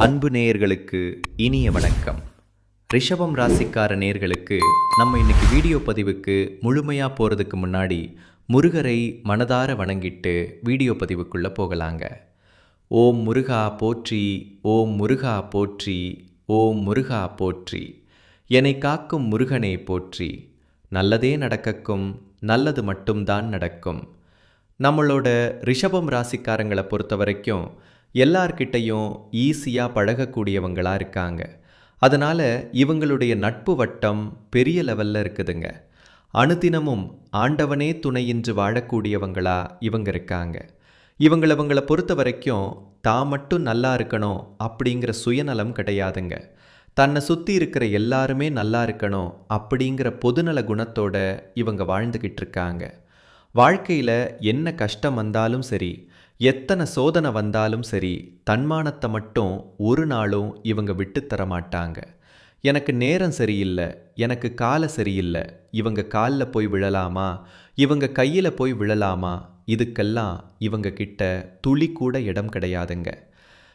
அன்பு நேயர்களுக்கு இனிய வணக்கம். ரிஷபம் ராசிக்கார நேயர்களுக்கு நம்ம இன்னைக்கு வீடியோ பதிவுக்கு முழுமையாக போகிறதுக்கு முன்னாடி முருகரை மனதார வணங்கிட்டு வீடியோ பதிவுக்குள்ளே போகலாங்க. ஓம் முருகா போற்றி, ஓம் முருகா போற்றி, ஓம் முருகா போற்றி. என்னை காக்கும் முருகனை போற்றி. நல்லதே நடக்கக்கும், நல்லது மட்டும்தான் நடக்கும். நம்மளோட ரிஷபம் ராசிக்காரங்களை பொறுத்த வரைக்கும் எல்லார்கிட்டையும் ஈஸியாக பழகக்கூடியவங்களாக இருக்காங்க. அதனால் இவங்களுடைய நட்பு வட்டம் பெரிய லெவலில் இருக்குதுங்க. அனுதினமும் ஆண்டவனே துணையின்றி வாழக்கூடியவங்களா இவங்க இருக்காங்க. இவங்களை பொறுத்த வரைக்கும் தான் மட்டும் நல்லா இருக்கணும் அப்படிங்கிற சுயநலம் கிடையாதுங்க. தன்னை சுற்றி இருக்கிற எல்லாருமே நல்லா இருக்கணும் அப்படிங்கிற பொதுநல குணத்தோட இவங்க வாழ்ந்துக்கிட்டு இருக்காங்க. வாழ்க்கையில் என்ன கஷ்டம் வந்தாலும் சரி, எத்தனை சோதனை வந்தாலும் சரி, தன்மானத்தை மட்டும் ஒரு நாளும் இவங்க விட்டு தர மாட்டாங்க. எனக்கு நேரம் சரியில்லை, எனக்கு காலம் சரியில்லை, இவங்க காலில் போய் விழலாமா, இவங்க கையில் போய் விழலாமா, இதுக்கெல்லாம் இவங்க கிட்ட துளி கூட இடம் கிடையாதுங்க.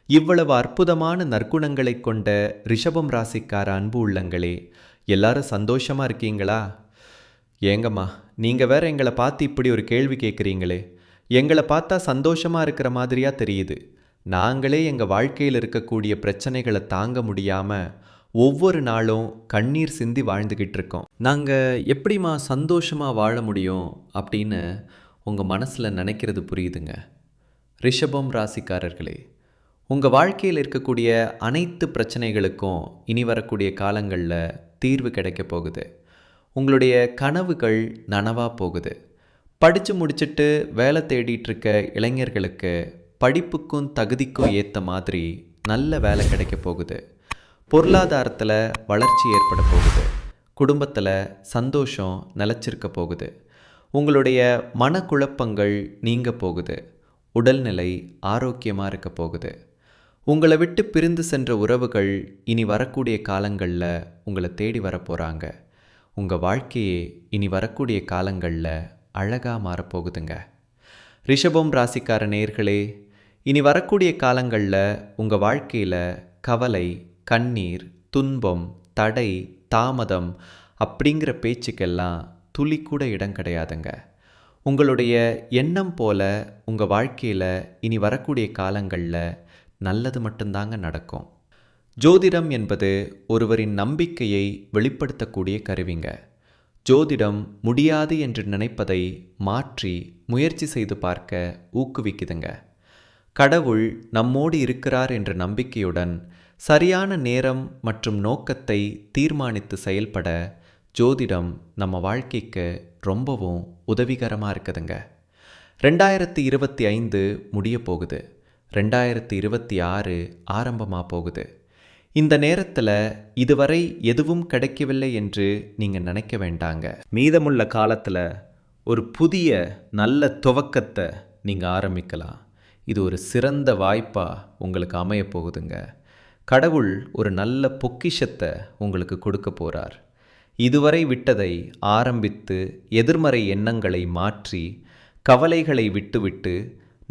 இவ்வளவு அற்புதமான நற்குணங்களை கொண்ட ரிஷபம் ராசிக்கார அன்பு உள்ளங்களே, எல்லாரும் சந்தோஷமாக இருக்கீங்களா? ஏங்கம்மா, நீங்கள் வேற எங்களை பார்த்து இப்படி ஒரு கேள்வி கேட்குறீங்களே. எங்களை பார்த்தா சந்தோஷமாக இருக்கிற மாதிரியா தெரியுது. நாங்களே எங்கள் வாழ்க்கையில் இருக்கக்கூடிய பிரச்சனைகளை தாங்க முடியாமல் ஒவ்வொரு நாளும் கண்ணீர் சிந்தி வாழ்ந்துக்கிட்டு இருக்கோம். நாங்கள் எப்படிம்மா சந்தோஷமாக வாழ முடியும் அப்படின்னு உங்கள் மனசில் நினைக்கிறது புரியுதுங்க. ரிஷபம் ராசிக்காரர்களே, உங்கள் வாழ்க்கையில் இருக்கக்கூடிய அனைத்து பிரச்சனைகளுக்கும் இனி வரக்கூடிய காலங்களில் தீர்வு கிடைக்க போகுது. உங்களுடைய கனவுகள் நனவாக போகுது. படித்து முடிச்சுட்டு வேலை தேடிட்டு இருக்க இளைஞர்களுக்கு படிப்புக்கும் தகுதிக்கும் ஏற்ற மாதிரி நல்ல வேலை கிடைக்க போகுது. பொருளாதாரத்தில் வளர்ச்சி ஏற்பட போகுது. குடும்பத்தில் சந்தோஷம் நிலச்சிருக்க போகுது. உங்களுடைய மனக்குழப்பங்கள் நீங்க போகுது. உடல்நிலை ஆரோக்கியமாக இருக்க போகுது. உங்களை விட்டு பிரிந்து சென்ற உறவுகள் இனி வரக்கூடிய காலங்களில் உங்களை தேடி வரப்போகிறாங்க. உங்கள் வாழ்க்கையே இனி வரக்கூடிய காலங்களில் அழகாக மாறப்போகுதுங்க. ரிஷபம் ராசிக்கார நேயர்களே, இனி வரக்கூடிய காலங்களில் உங்கள் வாழ்க்கையில் கவலை, கண்ணீர், துன்பம், தடை, தாமதம் அப்படிங்கிற பேச்சுக்கெல்லாம் துளி கூட இடம் கிடையாதுங்க. உங்களுடைய எண்ணம் போல உங்கள் வாழ்க்கையில் இனி வரக்கூடிய காலங்களில் நல்லது மட்டும்தாங்க நடக்கும். ஜோதிடம் என்பது ஒருவரின் நம்பிக்கையை வெளிப்படுத்தக்கூடிய கருவிங்க. ஜோதிடம் முடியாது என்று நினைப்பதை மாற்றி முயற்சி செய்து பார்க்க ஊக்குவிக்குதுங்க. கடவுள் நம்மோடு இருக்கிறார் என்ற நம்பிக்கையுடன் சரியான நேரம் மற்றும் நோக்கத்தை தீர்மானித்து செயல்பட ஜோதிடம் நம்ம வாழ்க்கைக்கு ரொம்பவும் உதவிகரமாக இருக்குதுங்க. 2025 முடிய போகுது. 2026 ஆரம்பமாக போகுது. இந்த நேரத்தில் இதுவரை எதுவும் கிடைக்கவில்லை என்று நீங்கள் நினைக்க வேண்டாங்க. மீதமுள்ள காலத்தில் ஒரு புதிய நல்ல துவக்கத்தை நீங்கள் ஆரம்பிக்கலாம். இது ஒரு சிறந்த வாய்ப்பாக உங்களுக்கு அமைய போகுதுங்க. கடவுள் ஒரு நல்ல பொக்கிஷத்தை உங்களுக்கு கொடுக்க போகிறார். இதுவரை விட்டதை ஆரம்பித்து எதிர்மறை எண்ணங்களை மாற்றி கவலைகளை விட்டுவிட்டு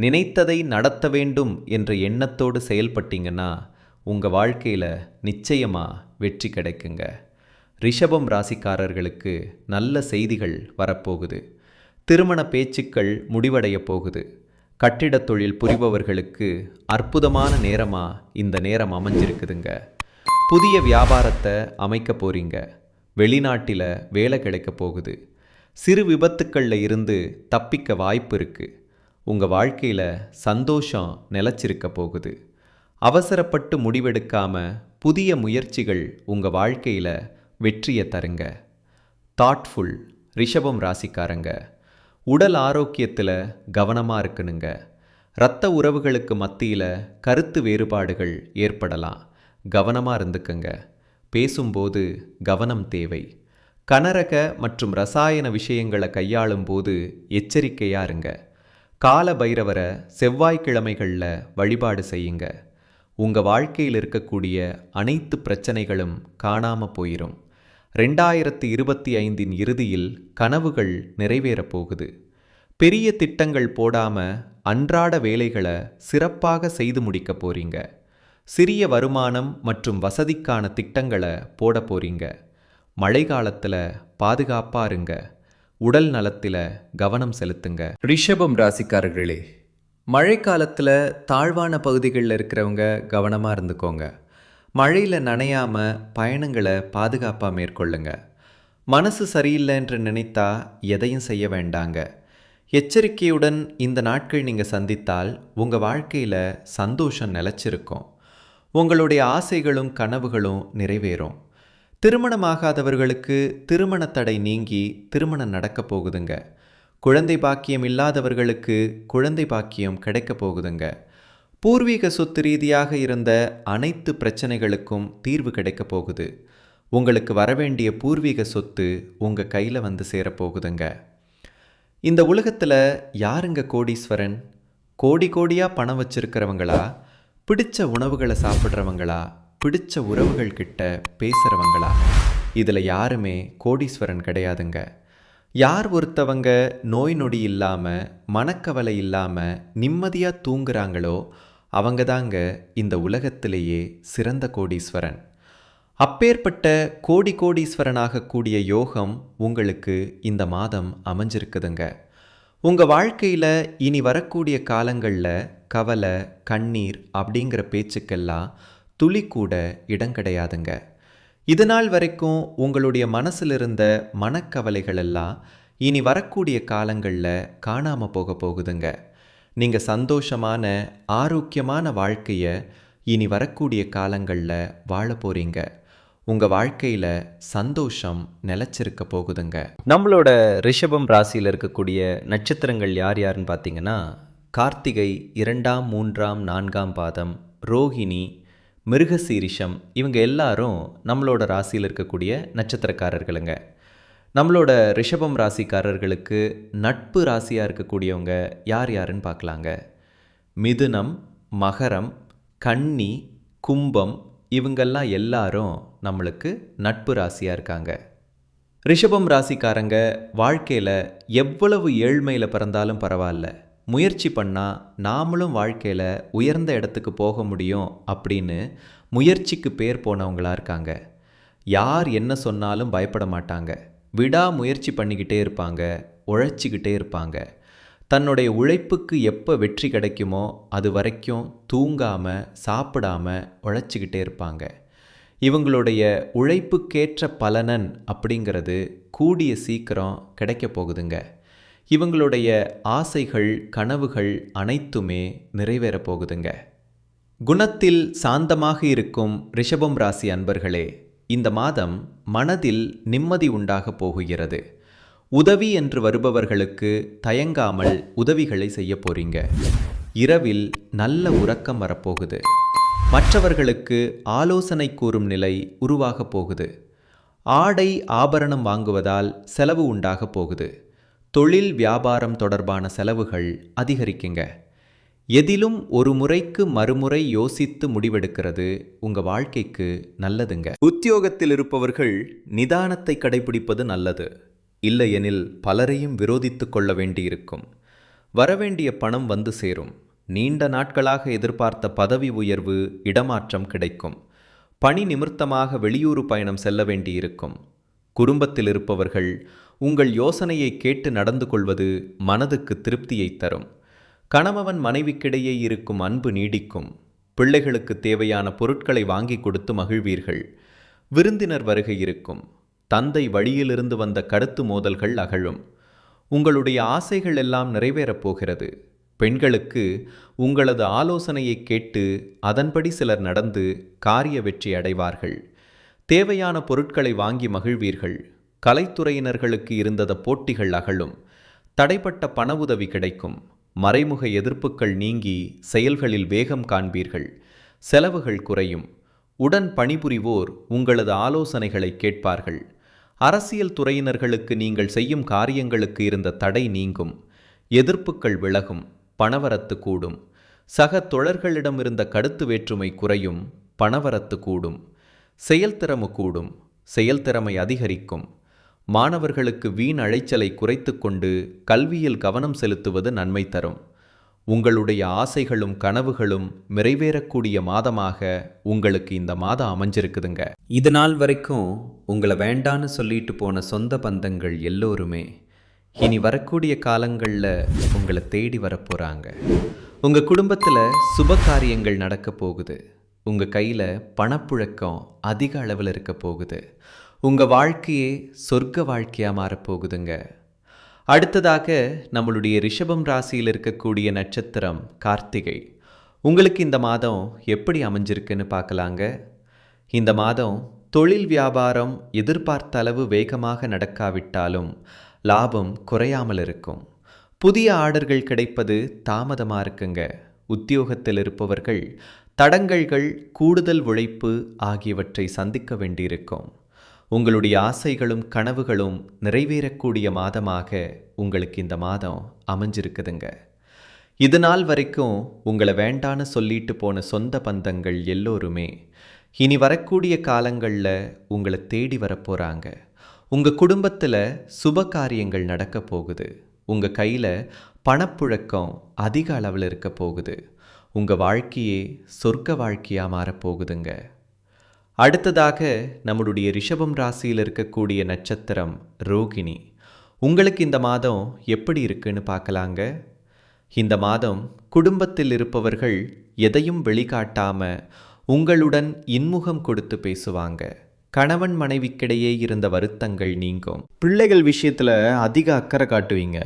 நினைத்ததை நடத்த வேண்டும் என்ற எண்ணத்தோடு செயல்பட்டீங்கன்னா உங்கள் வாழ்க்கையில் நிச்சயமாக வெற்றி கிடைக்குங்க. ரிஷபம் ராசிக்காரர்களுக்கு நல்ல செய்திகள் வரப்போகுது. திருமண பேச்சுக்கள் முடிவடைய போகுது. கட்டிடத் தொழில் புரிபவர்களுக்கு அற்புதமான நேரமாக இந்த நேரம் அமைஞ்சிருக்குதுங்க. புதிய வியாபாரத்தை அமைக்க போகிறீங்க. வெளிநாட்டில் வேலை கிடைக்க போகுது. சிறு விபத்துக்களில் இருந்து தப்பிக்க வாய்ப்பு இருக்குது. உங்கள் வாழ்க்கையில் சந்தோஷம் நிலச்சிருக்க போகுது. அவசரப்பட்டு முடிவெடுக்காம புதிய முயற்சிகள் உங்கள் வாழ்க்கையில் வெற்றியை தருங்க. தாட்ஃபுல் ரிஷபம் ராசிக்காரங்க, உடல் ஆரோக்கியத்தில் கவனமாக இருக்கணுங்க. இரத்த உறவுகளுக்கு மத்தியில் கருத்து வேறுபாடுகள் ஏற்படலாம். கவனமாக இருந்துக்குங்க. பேசும்போது கவனம் தேவை. கனரக மற்றும் ரசாயன விஷயங்களை கையாளும் போது எச்சரிக்கையாக இருங்க. கால பைரவரை செவ்வாய்க்கிழமைகளில் வழிபாடு செய்யுங்க. உங்கள் வாழ்க்கையில் இருக்கக்கூடிய அனைத்து பிரச்சனைகளும் காணாமல் போயிடும். 2025 இறுதியில் கனவுகள் நிறைவேறப் போகுது. பெரிய திட்டங்கள் போடாமல் அன்றாட வேலைகளை சிறப்பாக செய்து முடிக்க போறீங்க. சிறிய வருமானம் மற்றும் வசதிக்கான திட்டங்களை போட போறீங்க. மழை காலத்தில் பாதுகாப்பாக இருங்க. உடல் நலத்தில் கவனம் செலுத்துங்க. ரிஷபம் ராசிக்காரர்களே, மழை காலத்தில் தாழ்வான பகுதிகளில் இருக்கிறவங்க கவனமாக இருந்துக்கோங்க. மழையில் நனையாமல் பயணங்களை பாதுகாப்பாக மேற்கொள்ளுங்க. மனசு சரியில்லைன்று நினைத்தா எதையும் செய்ய வேண்டாங்க. எச்சரிக்கையுடன் இந்த நாட்கள் நீங்கள் சந்தித்தால் உங்கள் வாழ்க்கையில் சந்தோஷம் நிலச்சிருக்கும். உங்களுடைய ஆசைகளும் கனவுகளும் நிறைவேறும். திருமணமாகாதவர்களுக்கு திருமண தடை நீங்கி திருமணம் நடக்க போகுதுங்க. குழந்தை பாக்கியம் இல்லாதவர்களுக்கு குழந்தை பாக்கியம் கிடைக்க போகுதுங்க. பூர்வீக சொத்து ரீதியாக இருந்த அனைத்து பிரச்சனைகளுக்கும் தீர்வு கிடைக்க போகுது. உங்களுக்கு வரவேண்டிய பூர்வீக சொத்து உங்கள் கையில் வந்து சேரப்போகுதுங்க. இந்த உலகத்தில் யாருங்க கோடீஸ்வரன்? கோடி கோடியாக பணம் வச்சிருக்கிறவங்களா, பிடிச்ச உணவுகளை சாப்பிட்றவங்களா, பிடிச்ச உறவுகள் கிட்ட பேசுகிறவங்களா? இதில் யாருமே கோடீஸ்வரன் கிடையாதுங்க. யார் ஒருத்தவங்க நோய் நொடி இல்லாமல் மனக்கவலை இல்லாமல் நிம்மதியாக தூங்குறாங்களோ அவங்க தாங்க இந்த உலகத்திலேயே சிறந்த கோடீஸ்வரன். அப்பேற்பட்ட கோடீஸ்வரனாக கூடிய யோகம் உங்களுக்கு இந்த மாதம் அமைஞ்சிருக்குதுங்க. உங்கள் வாழ்க்கையில் இனி வரக்கூடிய காலங்களில் கவலை, கண்ணீர் அப்படிங்கிற பேச்சுக்கெல்லாம் துளி கூட இடம் கிடையாதுங்க. இது நாள் வரைக்கும் உங்களுடைய மனசில் இருந்த மனக்கவலைகள் எல்லாம் இனி வரக்கூடிய காலங்களில் காணாமல் போக போகுதுங்க. நீங்கள் சந்தோஷமான ஆரோக்கியமான வாழ்க்கையை இனி வரக்கூடிய காலங்களில் வாழ போகிறீங்க. உங்கள் வாழ்க்கையில் சந்தோஷம் நிலச்சிருக்க போகுதுங்க. நம்மளோட ரிஷபம் ராசியில் இருக்கக்கூடிய நட்சத்திரங்கள் யார் யாருன்னு பார்த்தீங்கன்னா, கார்த்திகை 2ஆம் 3ஆம் 4ஆம் பாதம், ரோஹிணி, மிருகசீரிஷம், இவங்க எல்லாரும் நம்மளோட ராசியில் இருக்கக்கூடிய நட்சத்திரக்காரர்களுங்க. நம்மளோட ரிஷபம் ராசிக்காரர்களுக்கு நட்பு ராசியாக இருக்கக்கூடியவங்க யார் யாருன்னு பார்க்கலாங்க. மிதுனம், மகரம், கன்னி, கும்பம், இவங்கெல்லாம் எல்லாரும் நம்மளுக்கு நட்பு ராசியாக இருக்காங்க. ரிஷபம் ராசிக்காரங்க வாழ்க்கையில் எவ்வளவு ஏழ்மையில் பிறந்தாலும் பரவாயில்ல, முயற்சி பண்ணால் நாமளும் வாழ்க்கையில் உயர்ந்த இடத்துக்கு போக முடியும் அப்படின்னு முயற்சிக்கு பேர் போனவங்களாக இருக்காங்க. யார் என்ன சொன்னாலும் பயப்பட மாட்டாங்க. முயற்சி பண்ணிக்கிட்டே இருப்பாங்க, உழைச்சிக்கிட்டே இருப்பாங்க. தன்னுடைய உழைப்புக்கு எப்போ வெற்றி கிடைக்குமோ அது வரைக்கும் தூங்காமல் சாப்பிடாமல் உழைச்சிக்கிட்டே இருப்பாங்க. இவங்களுடைய உழைப்புக்கேற்ற பலனன் அப்படிங்கிறது கூடிய சீக்கிரம் கிடைக்க போகுதுங்க. இவங்களுடைய ஆசைகள், கனவுகள் அனைத்துமே நிறைவேற போகுதுங்க. குணத்தில் சாந்தமாக இருக்கும் ரிஷபம் ராசி அன்பர்களே, இந்த மாதம் மனதில் நிம்மதி உண்டாக போகுகிறது. உதவி என்று வருபவர்களுக்கு தயங்காமல் உதவிகளை செய்ய போறீங்க. இரவில் நல்ல உறக்கம் வரப்போகுது. மற்றவர்களுக்கு ஆலோசனை கூறும் நிலை உருவாக போகுது. ஆடை ஆபரணம் வாங்குவதால் செலவு உண்டாக போகுது. தொழில் வியாபாரம் தொடர்பான செலவுகள் அதிகரிக்குங்க. எதிலும் ஒரு முறைக்கு மறுமுறை யோசித்து முடிவெடுக்கிறது உங்கள் வாழ்க்கைக்கு நல்லதுங்க. உத்தியோகத்தில் இருப்பவர்கள் நிதானத்தை கடைபிடிப்பது நல்லது. இல்லையெனில் பலரையும் விரோதித்து கொள்ள வேண்டியிருக்கும். வரவேண்டிய பணம் வந்து சேரும். நீண்ட நாட்களாக எதிர்பார்த்த பதவி உயர்வு, இடமாற்றம் கிடைக்கும். பணி நிமித்தமாக வெளியூர் பயணம் செல்ல வேண்டியிருக்கும். குடும்பத்தில் இருப்பவர்கள் உங்கள் யோசனையை கேட்டு நடந்து கொள்வது மனதுக்கு திருப்தியை தரும். கணவன் மனைவிக்கிடையே இருக்கும் அன்பு நீடிக்கும். பிள்ளைகளுக்கு தேவையான பொருட்களை வாங்கி கொடுத்து மகிழ்வீர்கள். விருந்தினர் வருகை இருக்கும். தந்தை வழியிலிருந்து வந்த கருத்து மோதல்கள் அகழும். உங்களுடைய ஆசைகள் எல்லாம் நிறைவேறப் போகிறது. பெண்களுக்கு உங்களது ஆலோசனையை கேட்டு அதன்படி சிலர் நடந்து காரிய வெற்றி அடைவார்கள். தேவையான பொருட்களை வாங்கி மகிழ்வீர்கள். கலைத்துறையினர்களுக்கு இருந்த போட்டிகள் அகலும். தடைப்பட்ட பண உதவி கிடைக்கும். மறைமுக எதிர்ப்புகள் நீங்கி செயல்களில் வேகம் காண்பீர்கள். செலவுகள் குறையும். உடன் பணிபுரிவோர் உங்களது ஆலோசனைகளை கேட்பார்கள். அரசியல் துறையினர்களுக்கு நீங்கள் செய்யும் காரியங்களுக்கு இருந்த தடை நீங்கும். எதிர்ப்புகள் விலகும். பணவரத்து கூடும். சக தோழர்களிடம் இருந்த கருத்து வேற்றுமை குறையும். பணவரத்து கூடும். செயல்திறமை கூடும். செயல்திறமை அதிகரிக்கும். மாணவர்களுக்கு வீண் அழைச்சலை குறைத்து கொண்டு கல்வியில் கவனம் செலுத்துவது நன்மை தரும். உங்களுடைய ஆசைகளும் கனவுகளும் நிறைவேறக்கூடிய மாதமாக உங்களுக்கு இந்த மாதம் அமைஞ்சிருக்குதுங்க. இது நாள் வரைக்கும் உங்களை வேண்டான்னு சொல்லிட்டு போன சொந்த பந்தங்கள் எல்லோருமே இனி வரக்கூடிய காலங்களில் உங்களை தேடி வரப்போகிறாங்க. உங்கள் குடும்பத்தில் சுப காரியங்கள் நடக்க போகுது. உங்கள் கையில் பணப்புழக்கம் அதிக அளவில் இருக்க போகுது. உங்கள் வாழ்க்கையே சொர்க்க வாழ்க்கையாக மாறப்போகுதுங்க. அடுத்ததாக நம்மளுடைய ரிஷபம் ராசியில் இருக்கக்கூடிய நட்சத்திரம் கார்த்திகை. உங்களுக்கு இந்த மாதம் எப்படி அமைஞ்சிருக்குன்னு பார்க்கலாங்க. இந்த மாதம் தொழில் வியாபாரம் எதிர்பார்த்த அளவு வேகமாக நடக்காவிட்டாலும் லாபம் குறையாமல் இருக்கும். புதிய ஆர்டர்கள் கிடைப்பது தாமதமாக இருக்குங்க. உத்தியோகத்தில் இருப்பவர்கள் தடங்கல்கள், கூடுதல் உழைப்பு ஆகியவற்றை சந்திக்க வேண்டியிருக்கும். உங்களுடைய ஆசைகளும் கனவுகளும் நிறைவேறக்கூடிய மாதமாக உங்களுக்கு இந்த மாதம் அமைஞ்சிருக்குதுங்க. இது நாள் வரைக்கும் உங்களை வேண்டான்னு சொல்லிட்டு போன சொந்த பந்தங்கள் எல்லோருமே இனி வரக்கூடிய காலங்களில் உங்களை தேடி வரப்போகிறாங்க. உங்கள் குடும்பத்தில் சுப காரியங்கள் நடக்க போகுது. உங்கள் கையில் பணப்புழக்கம் அதிக அளவில் இருக்க போகுது. உங்கள் வாழ்க்கையே சொர்க்க வாழ்க்கையாக மாறப்போகுதுங்க. அடுத்ததாக நம்மளுடைய ரிஷபம் ராசியில் இருக்கக்கூடிய நட்சத்திரம் ரோகிணி. உங்களுக்கு இந்த மாதம் எப்படி இருக்குன்னு பார்க்கலாங்க. இந்த மாதம் குடும்பத்தில் இருப்பவர்கள் எதையும் வெளிக்காட்டாம உங்களுடன் இன்முகம் கொடுத்து பேசுவாங்க. கணவன் மனைவிக்கிடையே இருந்த வருத்தங்கள் நீங்கும். பிள்ளைகள் விஷயத்தில் அதிக அக்கறை காட்டுவீங்க.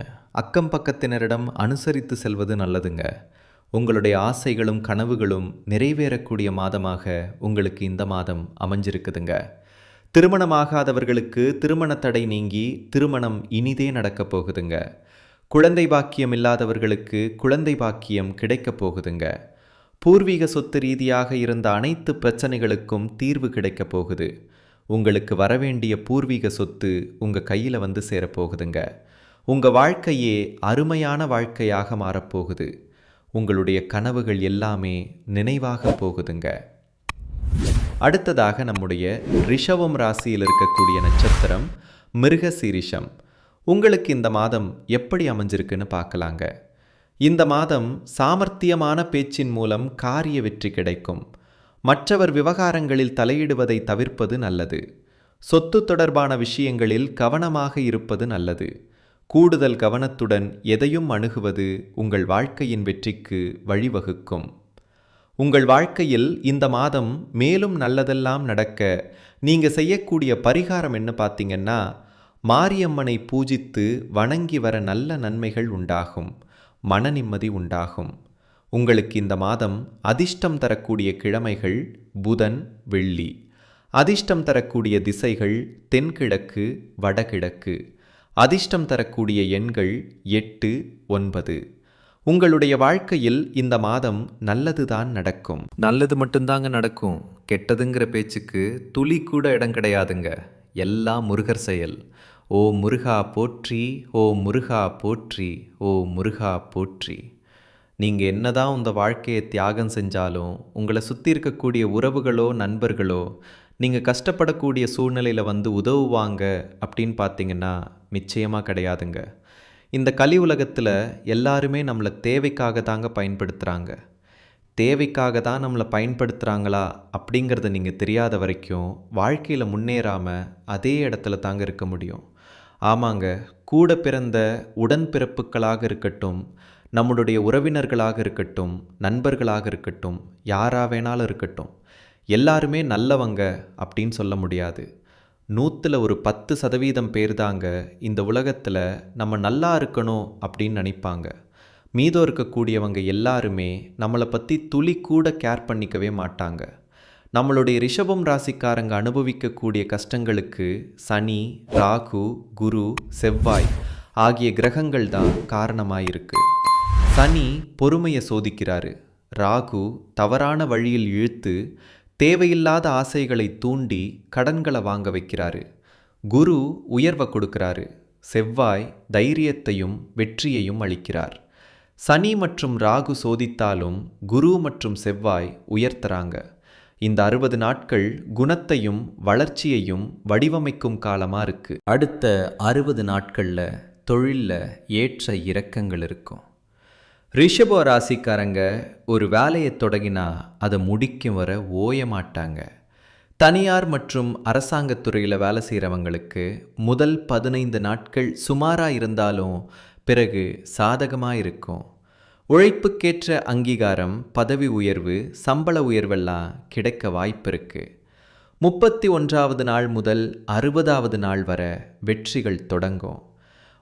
அக்கம் பக்கத்தினரிடம் அனுசரித்து செல்வது நல்லதுங்க. உங்களுடைய ஆசைகளும் கனவுகளும் நிறைவேறக்கூடிய மாதமாக உங்களுக்கு இந்த மாதம் அமைஞ்சிருக்குதுங்க. திருமணமாகாதவர்களுக்கு திருமண தடை நீங்கி திருமணம் இனிதே நடக்கப் போகுதுங்க. குழந்தை பாக்கியம் இல்லாதவர்களுக்கு குழந்தை பாக்கியம் கிடைக்கப் போகுதுங்க. பூர்வீக சொத்து ரீதியாக இருந்த அனைத்து பிரச்சனைகளுக்கும் தீர்வு கிடைக்கப் போகுது. உங்களுக்கு வரவேண்டிய பூர்வீக சொத்து உங்கள் கையில் வந்து சேரப்போகுதுங்க. உங்கள் வாழ்க்கையே அருமையான வாழ்க்கையாக மாறப்போகுது. உங்களுடைய கனவுகள் எல்லாமே நினைவாக போகுதுங்க. அடுத்ததாக நம்முடைய ரிஷபம் ராசியில் இருக்கக்கூடிய நட்சத்திரம் மிருகசீரிஷம். உங்களுக்கு இந்த மாதம் எப்படி அமைஞ்சிருக்குன்னு பார்க்கலாங்க. இந்த மாதம் சாமர்த்தியமான பேச்சின் மூலம் காரிய வெற்றி கிடைக்கும். மற்றவர் விவகாரங்களில் தலையிடுவதை தவிர்ப்பது நல்லது. சொத்து தொடர்பான விஷயங்களில் கவனமாக இருப்பது நல்லது. கூடுதல் கவனத்துடன் எதையும் அணுகுவது உங்கள் வாழ்க்கையின் வெற்றிக்கு வழிவகுக்கும். உங்கள் வாழ்க்கையில் இந்த மாதம் மேலும் நல்லதெல்லாம் நடக்க நீங்கள் செய்யக்கூடிய பரிகாரம் என்ன பார்த்தீங்கன்னா, மாரியம்மனை பூஜித்து வணங்கி வர நல்ல நன்மைகள் உண்டாகும். மன நிம்மதி உண்டாகும். உங்களுக்கு இந்த மாதம் அதிர்ஷ்டம் தரக்கூடிய கிழமைகள் புதன், வெள்ளி. அதிர்ஷ்டம் தரக்கூடிய திசைகள் தென்கிழக்கு, வடகிழக்கு. அதிர்ஷ்டம் தரக்கூடிய எண்கள் 8, 9. உங்களுடைய வாழ்க்கையில் இந்த மாதம் நல்லதுதான் நடக்கும். நல்லது மட்டும்தாங்க நடக்கும். கெட்டதுங்கிற பேச்சுக்கு துளி கூட இடம் கிடையாதுங்க. எல்லாம் முருகர் செயல். ஓ முருகா போற்றி, ஓ முருகா போற்றி, ஓ முருகா போற்றி. நீங்கள் என்னதான் உங்கள் வாழ்க்கையை தியாகம் செஞ்சாலும் உங்களை சுற்றி இருக்கக்கூடிய உறவுகளோ நண்பர்களோ நீங்கள் கஷ்டப்படக்கூடிய சூழ்நிலையில் வந்து உதவுவாங்க அப்படின்னு பார்த்தீங்கன்னா நிச்சயமாக கிடையாதுங்க. இந்த கலி உலகத்தில் எல்லாருமே நம்மளை தேவைக்காக தாங்க பயன்படுத்துகிறாங்க. தேவைக்காக தான் நம்மளை பயன்படுத்துகிறாங்களா அப்படிங்கிறத நீங்கள் தெரியாத வரைக்கும் வாழ்க்கையில் முன்னேறாமல் அதே இடத்துல தாங்க இருக்க முடியும். ஆமாங்க, கூட பிறந்த உடன்பிறப்புகளாக இருக்கட்டும், நம்மளுடைய உறவினர்களாக இருக்கட்டும், நண்பர்களாக இருக்கட்டும், யாராக வேணாலும் இருக்கட்டும், எல்லாருமே நல்லவங்க அப்படின்னு சொல்ல முடியாது. 100ல் ஒரு 10% பேர் தாங்க இந்த உலகத்தில் நம்ம நல்லா இருக்கணும் அப்படின்னு நினைப்பாங்க. மீதம் இருக்கக்கூடியவங்க எல்லாருமே நம்மளை பற்றி துளி கூட கேர் பண்ணிக்கவே மாட்டாங்க. நம்மளுடைய ரிஷபம் ராசிக்காரங்க அனுபவிக்கக்கூடிய கஷ்டங்களுக்கு சனி, ராகு, குரு, செவ்வாய் ஆகிய கிரகங்கள் தான் காரணமாயிருக்கு. சனி பொறுமையை சோதிக்கிறாரு. ராகு தவறான வழியில் இழுத்து தேவையில்லாத ஆசைகளை தூண்டி கடன்களை வாங்க வைக்கிறாரு. குரு உயர்வை கொடுக்கிறாரு. செவ்வாய் தைரியத்தையும் வெற்றியையும் அளிக்கிறார். சனி மற்றும் ராகு சோதித்தாலும் குரு மற்றும் செவ்வாய் உயர்த்துறாங்க. இந்த 60 நாட்கள் குணத்தையும் வளர்ச்சியையும் வடிவமைக்கும் காலமாக இருக்குது. அடுத்த 60 நாட்களில் தொழிலில் ஏற்ற இறக்கங்கள் இருக்கும். ரிஷப ராசிக்காரங்க ஒரு வேலையை தொடங்கினா அதை முடிக்கும் வர ஓய மாட்டாங்க. தனியார் மற்றும் அரசாங்கத் துறையில் வேலை செய்கிறவங்களுக்கு முதல் 15 நாட்கள் சுமாராக இருந்தாலும் பிறகு சாதகமாக இருக்கும். உழைப்புக்கேற்ற அங்கீகாரம், பதவி உயர்வு, சம்பள உயர்வெல்லாம் கிடைக்க வாய்ப்பு இருக்குது. 31வது நாள் முதல் 60வது நாள் வரை வெற்றிகள் தொடங்கும்.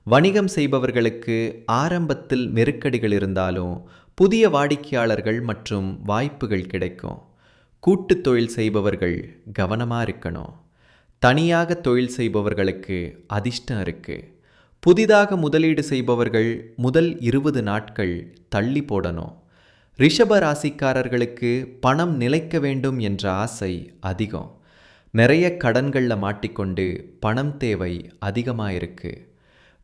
வணிகம் செய்பவர்களுக்கு ஆரம்பத்தில் நெருக்கடிகள் இருந்தாலும் புதிய வாடிக்கையாளர்கள் மற்றும் வாய்ப்புகள் கிடைக்கும். கூட்டுத் தொழில் செய்பவர்கள் கவனமாக இருக்கணும். தனியாக தொழில் செய்பவர்களுக்கு அதிர்ஷ்டம் இருக்குது. புதிதாக முதலீடு செய்பவர்கள் முதல் 20 நாட்கள் தள்ளி போடணும். ரிஷப ராசிக்காரர்களுக்கு பணம் நிலைக்க வேண்டும் என்ற ஆசை அதிகம். நிறைய கடன்களில் மாட்டிக்கொண்டு பணம் தேவை அதிகமாக இருக்குது.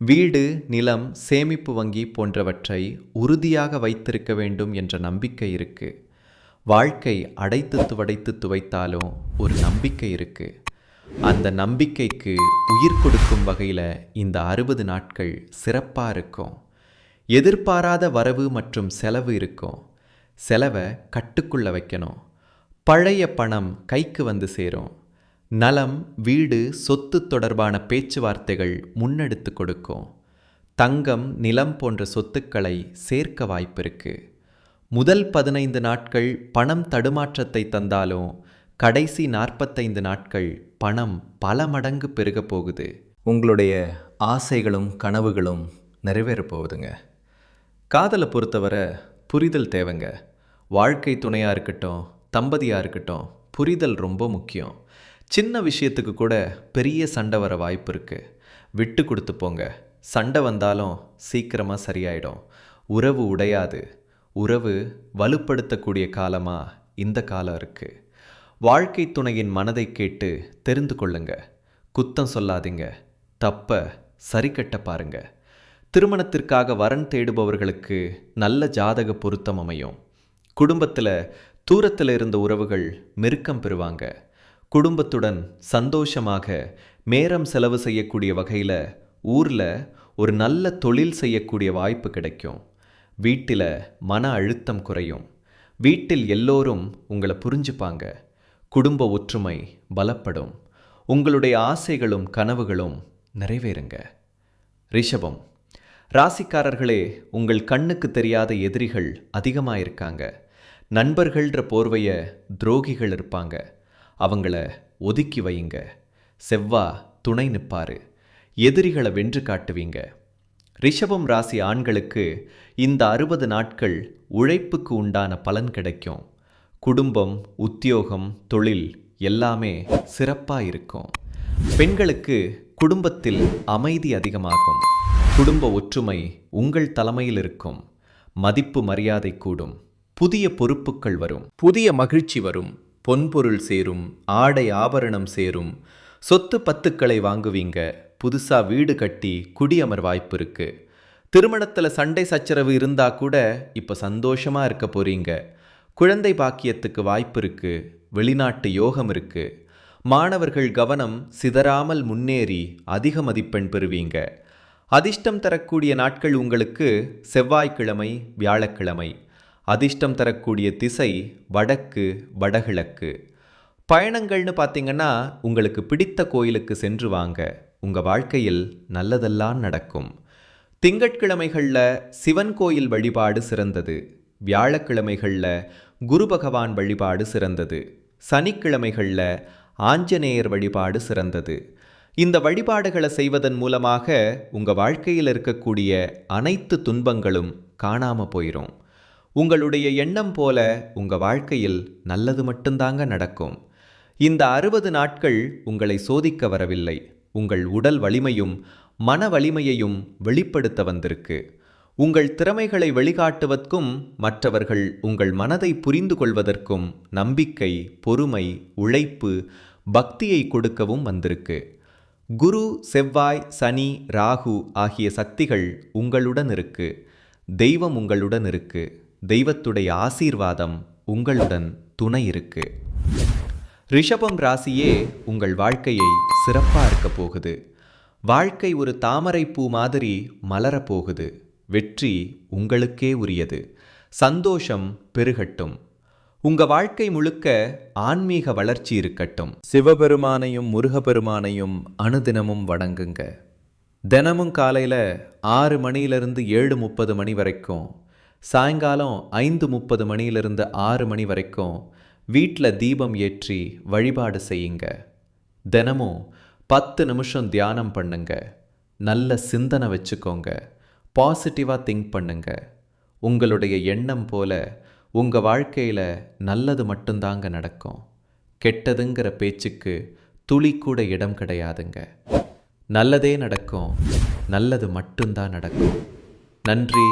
வீடு, நிலம், சேமிப்பு வங்கி போன்றவற்றை உறுதியாக வைத்திருக்க வேண்டும் என்ற நம்பிக்கை இருக்கு. வாழ்க்கை அடைத்து துவைத்து துவைத்தாலும் ஒரு நம்பிக்கை இருக்கு. அந்த நம்பிக்கைக்கு உயிர் கொடுக்கும் வகையில் இந்த 60 நாட்கள் சிறப்பாக இருக்கும். எதிர்பாராத வரவு மற்றும் செலவு இருக்கும். செலவை கட்டுக்குள்ள வைக்கணும். பழைய பணம் கைக்கு வந்து சேரும். நலம், வீடு, சொத்து தொடர்பான பேச்சுவார்த்தைகள் முன்னெடுத்து கொடுக்கும். தங்கம், நிலம் போன்ற சொத்துக்களை சேர்க்க வாய்ப்பிருக்கு. முதல் 15 நாட்கள் பணம் தடுமாற்றத்தை தந்தாலும் கடைசி 45 நாட்கள் பணம் பல மடங்கு பெருக போகுது. உங்களுடைய ஆசைகளும் கனவுகளும் நிறைவேற போகுதுங்க. காதலை பொறுத்தவரை புரிதல் தேவைங்க. வாழ்க்கை துணையாக இருக்கட்டும், தம்பதியாக இருக்கட்டும், புரிதல் ரொம்ப முக்கியம். சின்ன விஷயத்துக்கு கூட பெரிய சண்டை வர வாய்ப்பு இருக்குது. விட்டு கொடுத்து போங்க. சண்டை வந்தாலும் சீக்கிரமாக சரியாயிடும். உறவு உடையாது. உறவு வலுப்படுத்தக்கூடிய காலமாக இந்த காலம் இருக்குது. வாழ்க்கை துணையின் மனதை கேட்டு தெரிந்து கொள்ளுங்க. குத்தம் சொல்லாதீங்க. தப்பை சரி கட்ட பாருங்க. திருமணத்திற்காக வரன் தேடுபவர்களுக்கு நல்ல ஜாதக பொருத்தம் அமையும். குடும்பத்தில் தூரத்தில் இருந்த உறவுகள் மெருக்கம் பெறுவாங்க. குடும்பத்துடன் சந்தோஷமாக நேரம் செலவு செய்யக்கூடிய வகையில் ஊரில் ஒரு நல்ல தொழில் செய்யக்கூடிய வாய்ப்பு கிடைக்கும். வீட்டில் மன அழுத்தம் குறையும். வீட்டில் எல்லோரும் உங்களை புரிஞ்சுப்பாங்க. குடும்ப ஒற்றுமை பலப்படும். உங்களுடைய ஆசைகளும் கனவுகளும் நிறைவேறுங்க. ரிஷபம் ராசிக்காரர்களே, உங்கள் கண்ணுக்கு தெரியாத எதிரிகள் அதிகமாக இருக்காங்க. நண்பர்கள்ன்ற போர்வைய துரோகிகள் இருப்பாங்க. அவங்கள ஒதுக்கி வையுங்க. செவ்வாய் துணை நிற்பாரு. எதிரிகளை வென்று காட்டுவீங்க. ரிஷபம் ராசி ஆண்களுக்கு இந்த 60 நாட்கள் உழைப்புக்கு உண்டான பலன் கிடைக்கும். குடும்பம், உத்தியோகம், தொழில் எல்லாமே சிறப்பாக இருக்கும். பெண்களுக்கு குடும்பத்தில் அமைதி அதிகமாகும். குடும்ப ஒற்றுமை உங்கள் தலைமையில் இருக்கும். மதிப்பு மரியாதை கூடும். புதிய பொறுப்புகள் வரும். புதிய மகிழ்ச்சி வரும். பொன்பொருள் சேரும். ஆடை ஆபரணம் சேரும். சொத்து பத்துக்களை வாங்குவீங்க. புதுசாக வீடு கட்டி குடியமர் வாய்ப்பு இருக்கு. திருமணத்தில் சண்டை சச்சரவு இருந்தால் கூட இப்போ சந்தோஷமாக இருக்க போறீங்க. குழந்தை பாக்கியத்துக்கு வாய்ப்பு இருக்கு. வெளிநாட்டு யோகம் இருக்கு. மாணவர்கள் கவனம் சிதறாமல் முன்னேறி அதிக மதிப்பெண் பெறுவீங்க. அதிர்ஷ்டம் தரக்கூடிய நாட்கள் உங்களுக்கு செவ்வாய்க்கிழமை, வியாழக்கிழமை. அதிர்ஷ்டம் தரக்கூடிய திசை வடக்கு, வடகிழக்கு. பயணங்கள்னு பார்த்தீங்கன்னா உங்களுக்கு பிடித்த கோயிலுக்கு சென்று வாங்க. உங்கள் வாழ்க்கையில் நல்லதெல்லாம் நடக்கும். திங்கட்கிழமைகளில் சிவன் கோயில் வழிபாடு சிறந்தது. வியாழக்கிழமைகளில் குரு பகவான் வழிபாடு சிறந்தது. சனிக்கிழமைகளில் ஆஞ்சநேயர் வழிபாடு சிறந்தது. இந்த வழிபாடுகளை செய்வதன் மூலமாக உங்கள் வாழ்க்கையில் இருக்கக்கூடிய அனைத்து துன்பங்களும் காணாமல் போயிடும். உங்களுடைய எண்ணம் போல உங்கள் வாழ்க்கையில் நல்லது மட்டும்தாங்க நடக்கும். இந்த 60 நாட்கள் உங்களை சோதிக்க வரவில்லை. உங்கள் உடல் வலிமையும் மன வலிமையையும் வெளிப்படுத்த வந்திருக்கு. உங்கள் திறமைகளை வெளிக்காட்டுவதற்கும் மற்றவர்கள் உங்கள் மனதை புரிந்து கொள்வதற்கும் நம்பிக்கை, பொறுமை, உழைப்பு, பக்தியை கொடுக்கவும் வந்திருக்கு. குரு, செவ்வாய், சனி, ராகு ஆகிய சக்திகள் உங்களுடன் இருக்கு. தெய்வம் உங்களுடன் இருக்கு. தெய்வத்துடைய ஆசீர்வாதம் உங்களுடன் துணை இருக்கு. ரிஷபம் ராசியே உங்கள் வாழ்க்கையை சிறப்பாக இருக்க போகுது. வாழ்க்கை ஒரு தாமரை பூ மாதிரி மலரப்போகுது. வெற்றி உங்களுக்கே உரியது. சந்தோஷம் பெருகட்டும். உங்க வாழ்க்கை முழுக்க ஆன்மீக வளர்ச்சி இருக்கட்டும். சிவபெருமானையும் முருகப்பெருமானையும் அனுதினமும் வணங்குங்க. தினமும் காலையில் 6 மணியிலிருந்து 7:30 மணி வரைக்கும், சாயங்காலம் 5:30 மணியிலிருந்து 6 மணி வரைக்கும் வீட்டில் தீபம் ஏற்றி வழிபாடு செய்யுங்க. தினமும் 10 நிமிஷம் தியானம் பண்ணுங்க. நல்ல சிந்தனை வச்சுக்கோங்க. பாசிட்டிவாக திங்க் பண்ணுங்க. உங்களுடைய எண்ணம் போல உங்கள் வாழ்க்கையில் நல்லது மட்டும்தாங்க நடக்கும். கெட்டதுங்கிற பேச்சுக்கு துளி கூட இடம் கிடையாதுங்க. நல்லதே நடக்கும். நல்லது மட்டும்தான் நடக்கும். நன்றி.